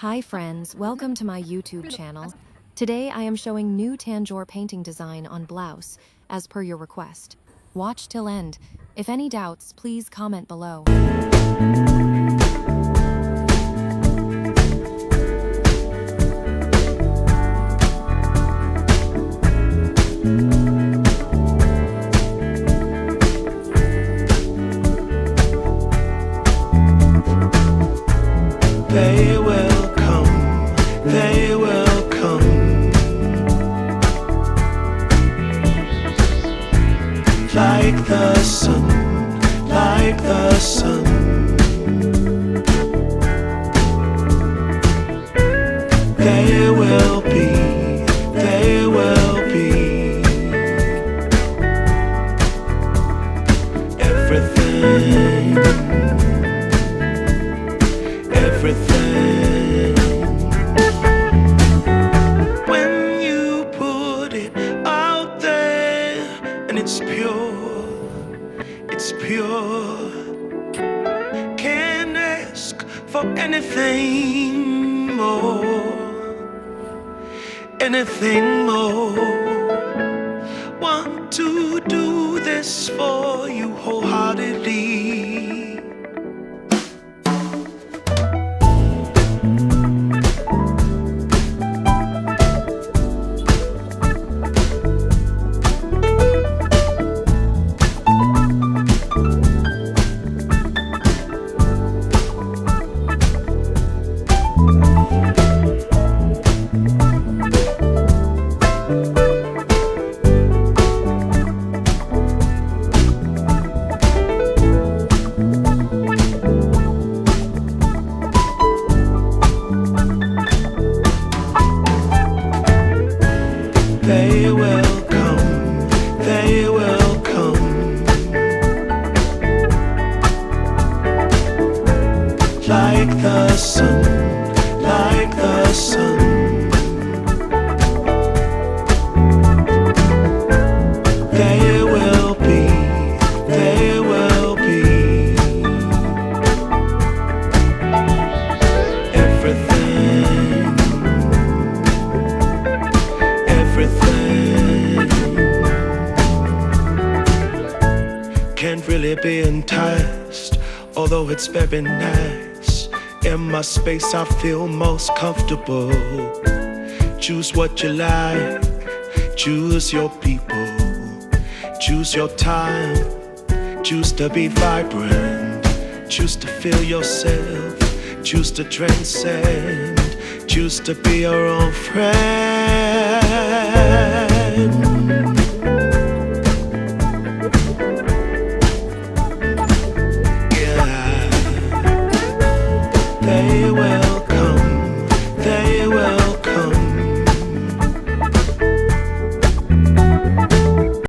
Hi friends, welcome to my YouTube channel. Today I am showing new Tanjore painting design on blouse, as per your request. Watch till end. If any doubts, please comment below. They will come, they will come, like the sun, like the sun. They will be, they will be everything, everything. When you put it out there and it's pure, can't ask for anything more. Want to do this for you wholeheartedly. They will come, they will come, like the sun, like the sun. They will be, they will be everything, everything. Can't really be enticed, although it's very nice. In my space I feel most comfortable. Choose what you like, choose your people, choose your time, choose to be vibrant, choose to feel yourself, choose to transcend, choose to be your own friend.